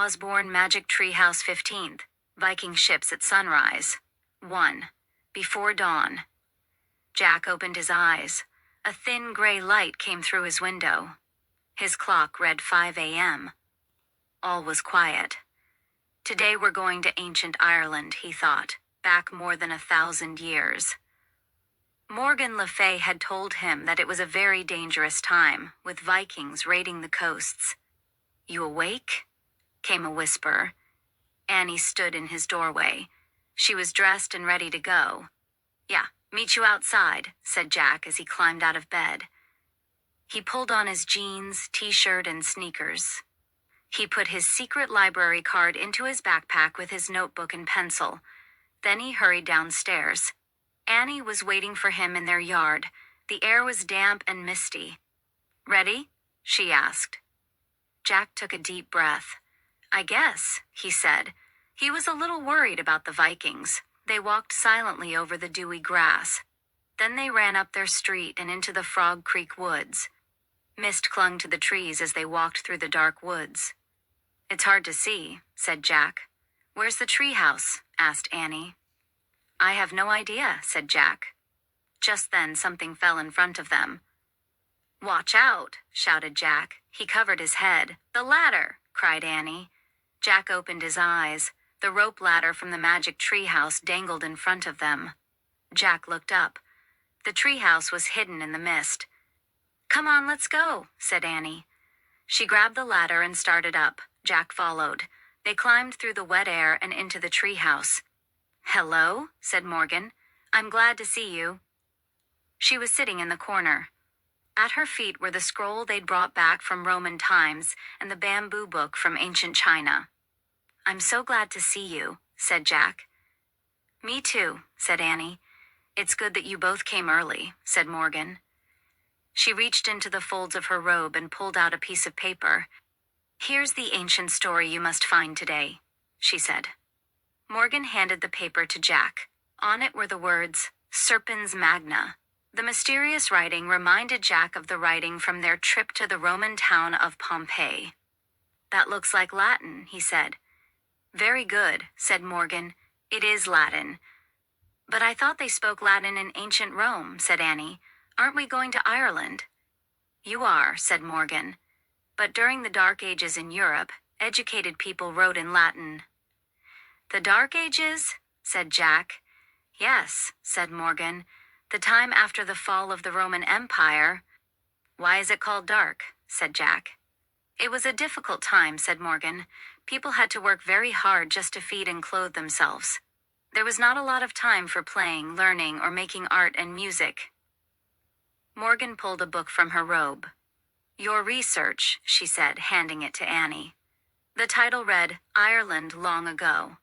Osborne Magic Treehouse 15th. Viking ships at sunrise. 1. Before dawn. Jack opened his eyes. A thin gray light came through his window. His clock read 5 a.m. All was quiet. Today we're going to ancient Ireland, he thought, back more than 1,000 years. Morgan Le Fay had told him that it was a very dangerous time, with Vikings raiding the coasts. "You awake?" came a whisper. Annie stood in his doorway. She was dressed and ready to go. "Yeah, meet you outside," said Jack as he climbed out of bed. He pulled on his jeans, t-shirt, and sneakers. He put his secret library card into his backpack with his notebook and pencil. Then he hurried downstairs. Annie was waiting for him in their yard. The air was damp and misty. "Ready?" she asked. Jack took a deep breath. "I guess," he said. He was a little worried about the Vikings. They walked silently over the dewy grass. Then they ran up their street and into the Frog Creek woods. Mist clung to the trees as they walked through the dark woods. "It's hard to see," said Jack. "Where's the treehouse?" asked Annie. "I have no idea," said Jack. Just then something fell in front of them. "Watch out," shouted Jack. He covered his head. "The ladder," cried Annie. Jack opened his eyes. The rope ladder from the magic treehouse dangled in front of them. Jack looked up. The treehouse was hidden in the mist. "Come on, let's go," said Annie. She grabbed the ladder and started up. Jack followed. They climbed through the wet air and into the treehouse. "Hello," said Morgan. "I'm glad to see you." She was sitting in the corner. At her feet were the scroll they'd brought back from Roman times and the bamboo book from ancient China. "I'm so glad to see you," said Jack. "Me too," said Annie. "It's good that you both came early," said Morgan. She reached into the folds of her robe and pulled out a piece of paper. "Here's the ancient story you must find today," she said. Morgan handed the paper to Jack. On it were the words, Serpens Magna. The mysterious writing reminded Jack of the writing from their trip to the Roman town of Pompeii. "That looks like Latin," he said. "Very good," said Morgan. "It is Latin." "But I thought they spoke Latin in ancient Rome," said Annie. "Aren't we going to Ireland?" "You are," said Morgan. "But during the Dark Ages in Europe, educated people wrote in Latin." "The Dark Ages?" said Jack. "Yes," said Morgan. "The time after the fall of the Roman Empire." "Why is it called dark?" said Jack. "It was a difficult time," said Morgan. "People had to work very hard just to feed and clothe themselves. There was not a lot of time for playing, learning, or making art and music." Morgan pulled a book from her robe. "Your research," she said, handing it to Annie. The title read, Ireland Long Ago.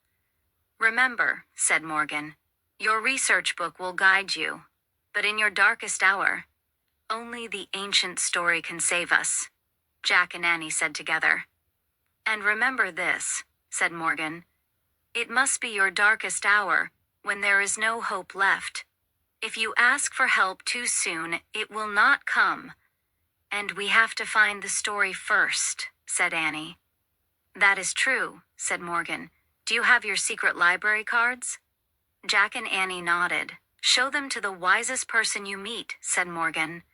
"Remember," said Morgan, "your research book will guide you. But in your darkest hour, only the ancient story can save us," Jack and Annie said together. "And remember this," said Morgan. "It must be your darkest hour, when there is no hope left. If you ask for help too soon, it will not come. And we have to find the story first," said Annie. "That is true," said Morgan. "Do you have your secret library cards?" Jack and Annie nodded. "Show them to the wisest person you meet," said Morgan.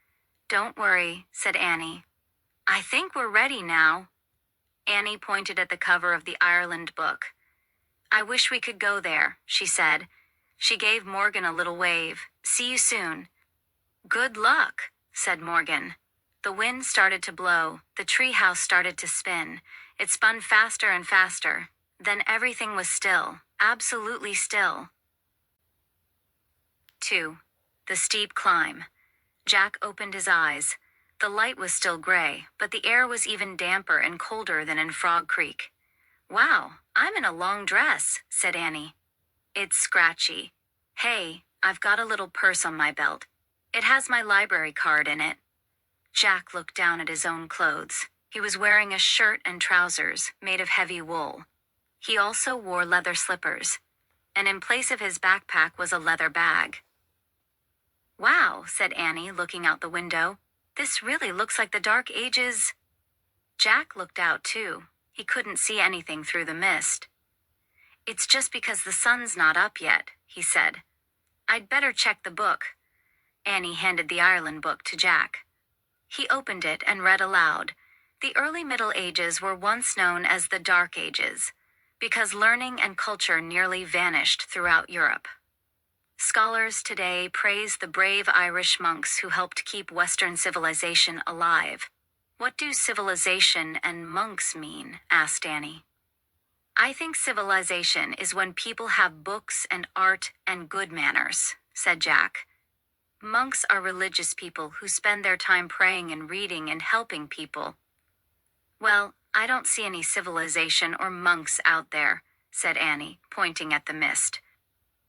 "Don't worry," said Annie. "I think we're ready now." Annie pointed at the cover of the Ireland book. "I wish we could go there," she said. She gave Morgan a little wave. "See you soon." "Good luck," said Morgan. The wind started to blow. The treehouse started to spin. It spun faster and faster. Then everything was still, absolutely still. 2. The steep climb. Jack opened his eyes. The light was still gray, but the air was even damper and colder than in Frog Creek. "Wow, I'm in a long dress," said Annie. "It's scratchy. Hey, I've got a little purse on my belt. It has my library card in it." Jack looked down at his own clothes. He was wearing a shirt and trousers made of heavy wool. He also wore leather slippers, and in place of his backpack was a leather bag. "Wow," said Annie, looking out the window. "This really looks like the Dark Ages." Jack looked out too. He couldn't see anything through the mist. "It's just because the sun's not up yet," he said. "I'd better check the book." Annie handed the Ireland book to Jack. He opened it and read aloud. The early Middle Ages were once known as the Dark Ages, because learning and culture nearly vanished throughout Europe. Scholars today praise the brave Irish monks who helped keep Western civilization alive. "What do civilization and monks mean?" asked Annie. "I think civilization is when people have books and art and good manners," said Jack. "Monks are religious people who spend their time praying and reading and helping people." "Well, I don't see any civilization or monks out there," said Annie, pointing at the mist.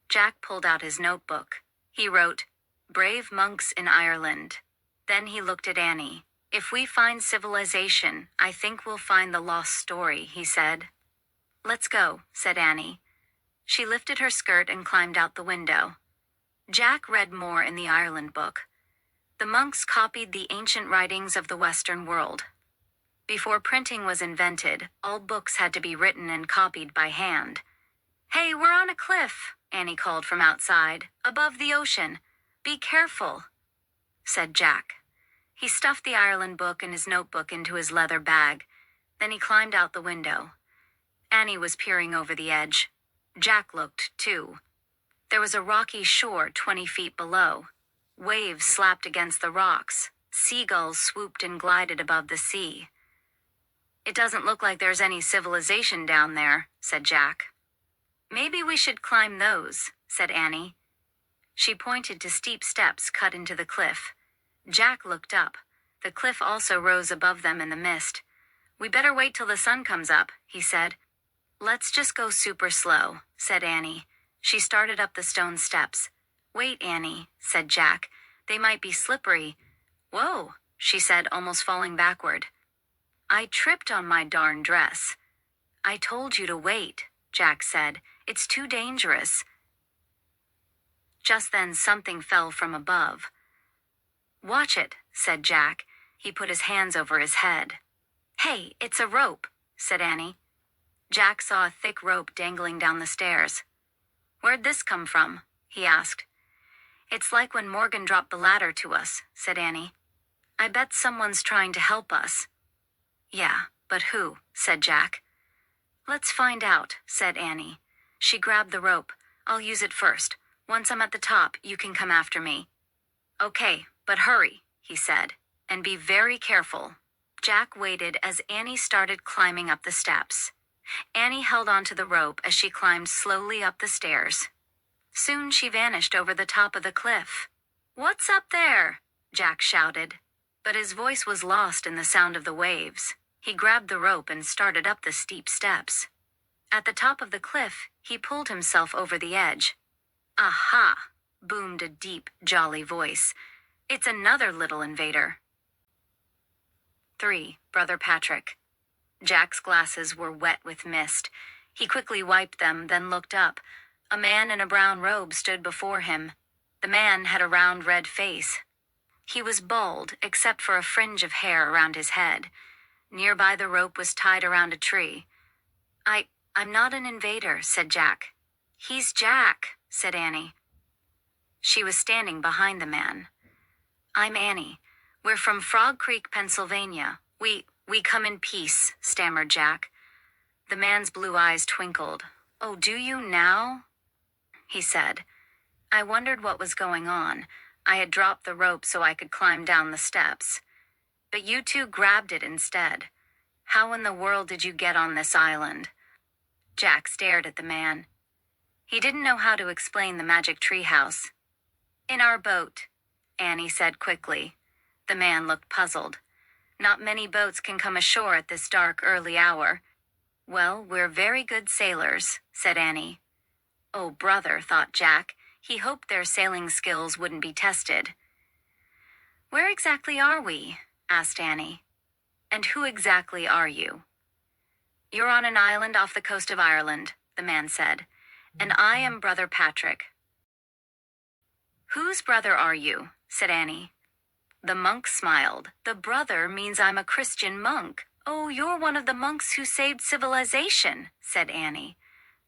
Jack pulled out his notebook. He wrote, "Brave monks in Ireland." Then he looked at Annie. "If we find civilization, I think we'll find the lost story," he said. "Let's go," said Annie. She lifted her skirt and climbed out the window. Jack read more in the Ireland book. The monks copied the ancient writings of the Western world. Before printing was invented, all books had to be written and copied by hand. "Hey, we're on a cliff," Annie called from outside, "above the ocean. Be careful," said Jack. He stuffed the Ireland book and his notebook into his leather bag. Then he climbed out the window. Annie was peering over the edge. Jack looked, too. There was a rocky shore 20 feet below. Waves slapped against the rocks. Seagulls swooped and glided above the sea. "It doesn't look like there's any civilization down there," said Jack. "Maybe we should climb those," said Annie. She pointed to steep steps cut into the cliff. Jack looked up. The cliff also rose above them in the mist. "We better wait till the sun comes up," he said. "Let's just go super slow," said Annie. She started up the stone steps. "Wait, Annie," said Jack. "They might be slippery." "Whoa," she said, almost falling backward. "I tripped on my darn dress." "I told you to wait," Jack said. "It's too dangerous." Just then something fell from above. "Watch it," said Jack. He put his hands over his head. "Hey, it's a rope," said Annie. Jack saw a thick rope dangling down the stairs. "Where'd this come from?" he asked. "It's like when Morgan dropped the ladder to us," said Annie. "I bet someone's trying to help us." "Yeah, but who?" said Jack. "Let's find out," said Annie. She grabbed the rope. "I'll use it first. Once I'm at the top, you can come after me." "Okay, but hurry," he said, "and be very careful." Jack waited as Annie started climbing up the steps. Annie held onto the rope as she climbed slowly up the stairs. Soon she vanished over the top of the cliff. "What's up there?" Jack shouted. But his voice was lost in the sound of the waves. He grabbed the rope and started up the steep steps. At the top of the cliff, he pulled himself over the edge. "Aha!" boomed a deep, jolly voice. "It's another little invader." 3. Brother Patrick. Jack's glasses were wet with mist. He quickly wiped them, then looked up. A man in a brown robe stood before him. The man had a round red face. He was bald, except for a fringe of hair around his head. Nearby the rope was tied around a tree. I'm not an invader," said Jack. "He's Jack," said Annie. She was standing behind the man. "I'm Annie. We're from Frog Creek, Pennsylvania. We come in peace," stammered Jack. The man's blue eyes twinkled. "Oh, do you now?" he said. I wondered what was going on. I had dropped the rope so I could climb down the steps. But you two grabbed it instead. How in the world did you get on this island? Jack stared at the man. He didn't know how to explain the magic treehouse. "In our boat," Annie said quickly. The man looked puzzled. "Not many boats can come ashore at this dark early hour." "Well, we're very good sailors," said Annie. Oh, brother, thought Jack. He hoped their sailing skills wouldn't be tested. "Where exactly are we?" asked Annie. "And who exactly are you?" "You're on an island off the coast of Ireland," the man said. "And I am Brother Patrick." "Whose brother are you?" said Annie. The monk smiled. "The brother means I'm a Christian monk," "Oh, you're one of the monks who saved civilization," said Annie.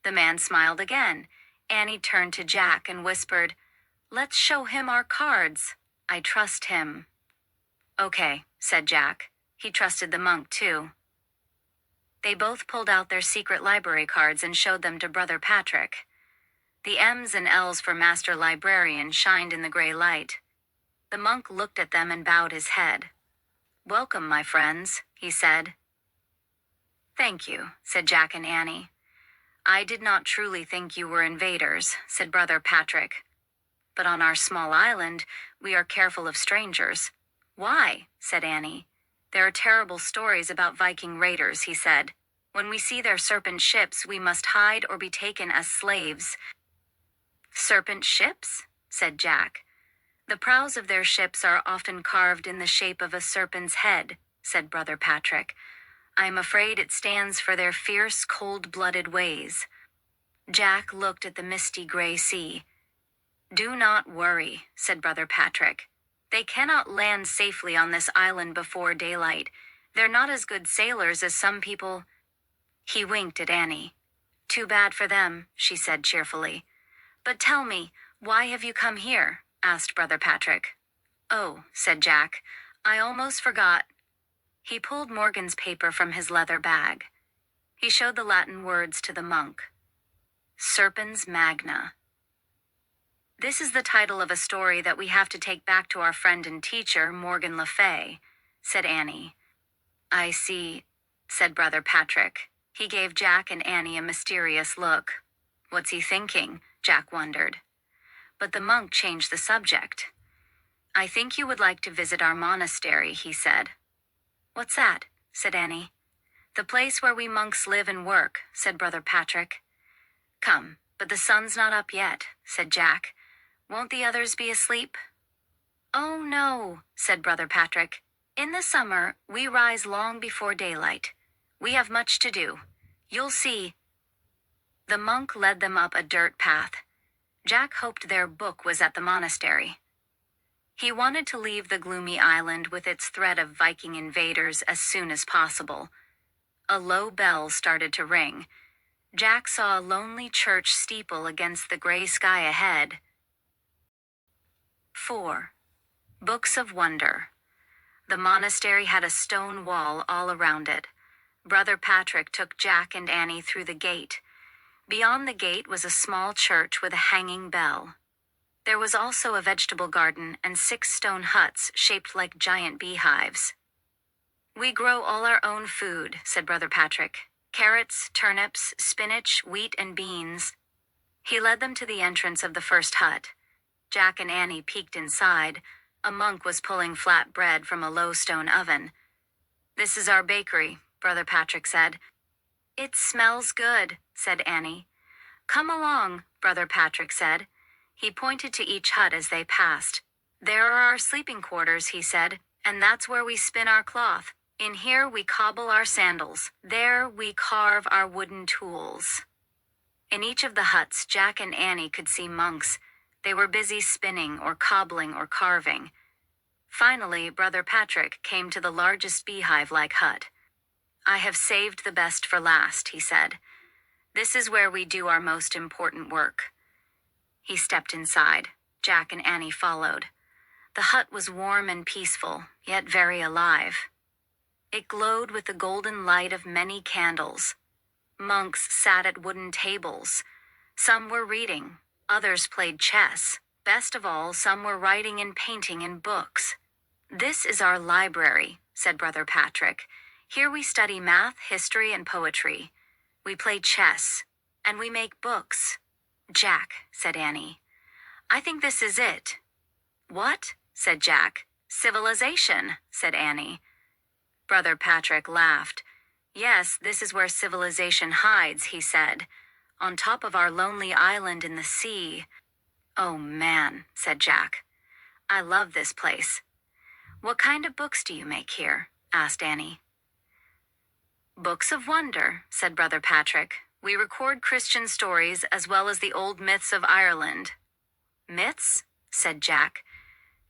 The man smiled again. Annie turned to Jack and whispered, "Let's show him our cards. I trust him." "Okay," said Jack. He trusted the monk, too. They both pulled out their secret library cards and showed them to Brother Patrick. The M's and L's for Master Librarian shined in the gray light. The monk looked at them and bowed his head. "Welcome, my friends," he said. "Thank you," said Jack and Annie. "I did not truly think you were invaders," said Brother Patrick. "But on our small island, we are careful of strangers." "Why?" said Annie. "There are terrible stories about Viking raiders," he said. "When we see their serpent ships, we must hide or be taken as slaves." "Serpent ships?" said Jack. "The prows of their ships are often carved in the shape of a serpent's head," said Brother Patrick. "I am afraid it stands for their fierce, cold-blooded ways." Jack looked at the misty gray sea. "Do not worry," said Brother Patrick. "They cannot land safely on this island before daylight. They're not as good sailors as some people." He winked at Annie. "Too bad for them," she said cheerfully. "But tell me, why have you come here?" asked Brother Patrick. "Oh," said Jack, "I almost forgot." He pulled Morgan's paper from his leather bag. He showed the Latin words to the monk. Serpens Magna. "This is the title of a story that we have to take back to our friend and teacher, Morgan Le Fay," said Annie. "I see," said Brother Patrick. He gave Jack and Annie a mysterious look. "What's he thinking?" Jack wondered. But the monk changed the subject. "I think you would like to visit our monastery," he said. "What's that?" said Annie. "The place where we monks live and work," said Brother Patrick. "Come, but the sun's not up yet," said Jack. "Won't the others be asleep?" "Oh, no," said Brother Patrick. "In the summer, we rise long before daylight. We have much to do. You'll see." The monk led them up a dirt path. Jack hoped their book was at the monastery. He wanted to leave the gloomy island with its threat of Viking invaders as soon as possible. A low bell started to ring. Jack saw a lonely church steeple against the gray sky ahead. 4. Books of Wonder. The monastery had a stone wall all around it. Brother Patrick took Jack and Annie through the gate. Beyond the gate was a small church with a hanging bell. There was also a vegetable garden and 6 stone huts shaped like giant beehives. "We grow all our own food," said Brother Patrick. "Carrots, turnips, spinach, wheat, and beans." He led them to the entrance of the first hut. Jack and Annie peeked inside. A monk was pulling flat bread from a low stone oven. "This is our bakery," Brother Patrick said. "It smells good," said Annie. "Come along," Brother Patrick said. He pointed to each hut as they passed. "There are our sleeping quarters," he said, "and that's where we spin our cloth. In here we cobble our sandals. There we carve our wooden tools." In each of the huts, Jack and Annie could see monks. They were busy spinning or cobbling or carving. Finally, Brother Patrick came to the largest beehive-like hut. "I have saved the best for last," he said. "This is where we do our most important work." He stepped inside. Jack and Annie followed. The hut was warm and peaceful, yet very alive. It glowed with the golden light of many candles. Monks sat at wooden tables. Some were reading. Others played chess. Best of all, some were writing and painting in books. "This is our library," said Brother Patrick. "Here we study math, history, and poetry. We play chess, and we make books." "Jack," said Annie, "I think this is it." "What?" said Jack. "Civilization," said Annie. Brother Patrick laughed. "Yes, this is where civilization hides," he said. "On top of our lonely island in the sea." "Oh, man," said Jack. "I love this place." "What kind of books do you make here?" asked Annie. "Books of wonder," said Brother Patrick. "We record Christian stories as well as the old myths of Ireland." "Myths?" said Jack.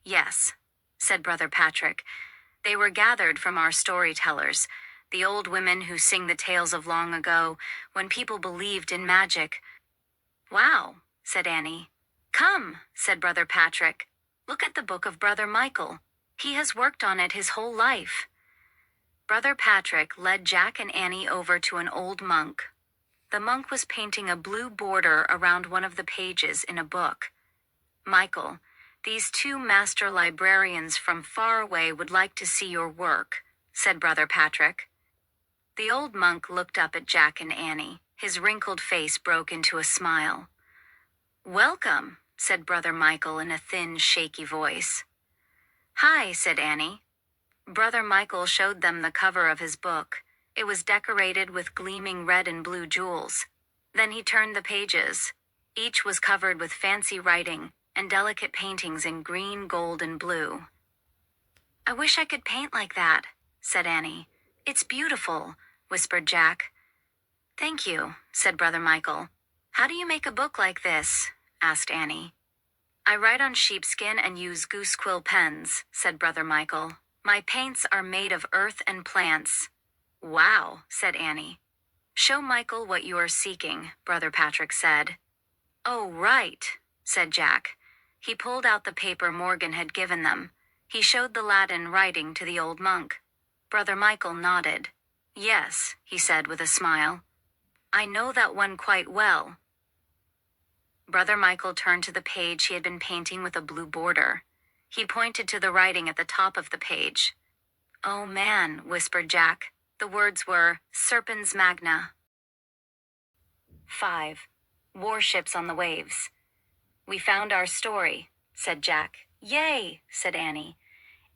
"Yes," said Brother Patrick. "They were gathered from our storytellers. The old women who sing the tales of long ago, when people believed in magic. Wow, said Annie. Come, said Brother Patrick. Look at the book of Brother Michael. He has worked on it his whole life. Brother Patrick led Jack and Annie over to an old monk. The monk was painting a blue border around one of the pages in a book. Michael, these two master librarians from far away would like to see your work, said Brother Patrick. The old monk looked up at Jack and Annie. His wrinkled face broke into a smile. Welcome, said Brother Michael in a thin, shaky voice. Hi, said Annie. Brother Michael showed them the cover of his book. It was decorated with gleaming red and blue jewels. Then he turned the pages. Each was covered with fancy writing and delicate paintings in green, gold, and blue. I wish I could paint like that, said Annie. It's beautiful, whispered Jack. Thank you, said Brother Michael. How do you make a book like this? Asked Annie. I write on sheepskin and use goose quill pens, said Brother Michael. My paints are made of earth and plants. Wow, said Annie. Show Michael what you are seeking, Brother Patrick said. Oh, right, said Jack. He pulled out the paper Morgan had given them. He showed the Latin writing to the old monk. Brother Michael nodded. Yes, he said with a smile. I know that one quite well. Brother Michael turned to the page he had been painting with a blue border. He pointed to the writing at the top of the page. Oh man, whispered Jack. The words were Serpens Magna. 5. Warships on the Waves. We found our story, said Jack. Yay, said Annie.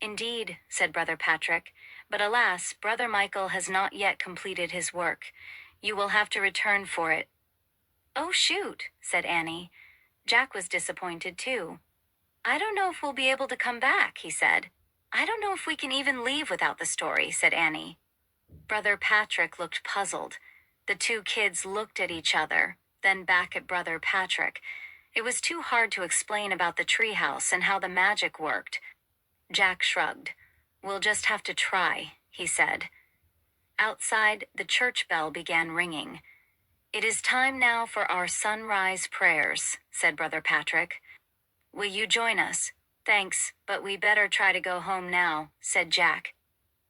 Indeed, said Brother Patrick, but alas, Brother Michael has not yet completed his work. You will have to return for it. Oh, shoot, said Annie. Jack was disappointed too. I don't know if we'll be able to come back, he said. I don't know if we can even leave without the story, said Annie. Brother Patrick looked puzzled. The two kids looked at each other, then back at Brother Patrick. It was too hard to explain about the treehouse and how the magic worked. Jack shrugged. We'll just have to try, he said. Outside, the church bell began ringing. It is time now for our sunrise prayers, said Brother Patrick. Will you join us? Thanks, but we better try to go home now, said Jack.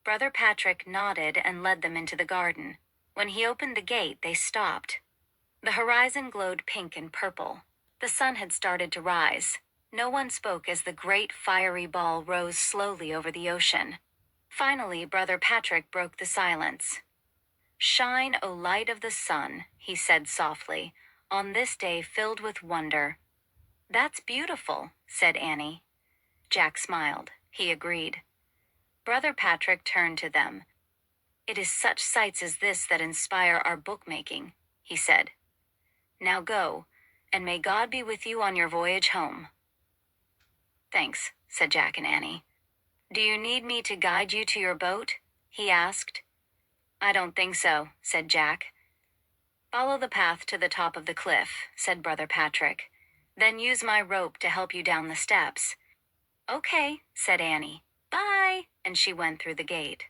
Brother Patrick nodded and led them into the garden. When he opened the gate, they stopped. The horizon glowed pink and purple. The sun had started to rise. No one spoke as the great fiery ball rose slowly over the ocean. Finally, Brother Patrick broke the silence. Shine, O light of the sun, he said softly, on this day filled with wonder. That's beautiful, said Annie. Jack smiled. He agreed. Brother Patrick turned to them. It is such sights as this that inspire our bookmaking, he said. Now go, and may God be with you on your voyage home. Thanks, said Jack and Annie. Do you need me to guide you to your boat? He asked. I don't think so, said Jack. Follow the path to the top of the cliff, said Brother Patrick. Then use my rope to help you down the steps. Okay, said Annie. Bye, and she went through the gate.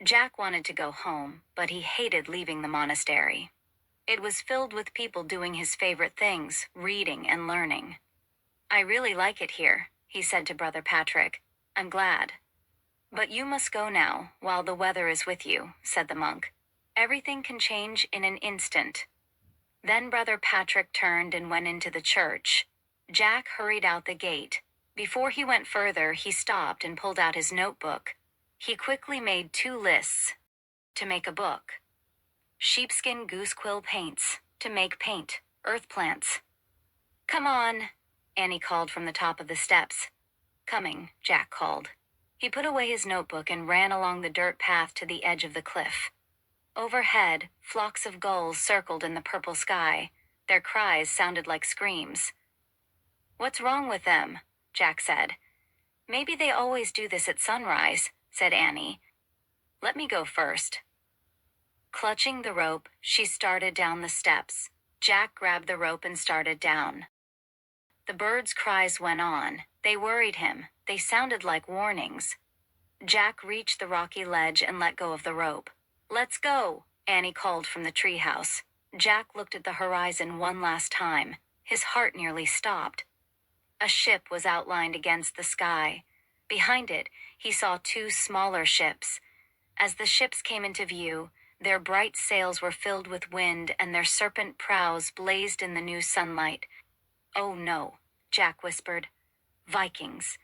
Jack wanted to go home, but he hated leaving the monastery. It was filled with people doing his favorite things, reading and learning. I really like it here, he said to Brother Patrick. I'm glad. But you must go now, while the weather is with you, said the monk. Everything can change in an instant. Then Brother Patrick turned and went into the church. Jack hurried out the gate. Before he went further, he stopped and pulled out his notebook. He quickly made 2 lists to make a book. Sheepskin goose quill paints, to make paint, earth plants. Come on, Annie called from the top of the steps. Coming, Jack called. He put away his notebook and ran along the dirt path to the edge of the cliff. Overhead, flocks of gulls circled in the purple sky. Their cries sounded like screams. What's wrong with them? Jack said. Maybe they always do this at sunrise, said Annie. Let me go first. Clutching the rope, she started down the steps. Jack grabbed the rope and started down. The birds' cries went on. They worried him. They sounded like warnings. Jack reached the rocky ledge and let go of the rope. Let's go, Annie called from the treehouse. Jack looked at the horizon one last time. His heart nearly stopped. A ship was outlined against the sky. Behind it, he saw two smaller ships. As the ships came into view, their bright sails were filled with wind and their serpent prows blazed in the new sunlight. "Oh no," Jack whispered. "Vikings.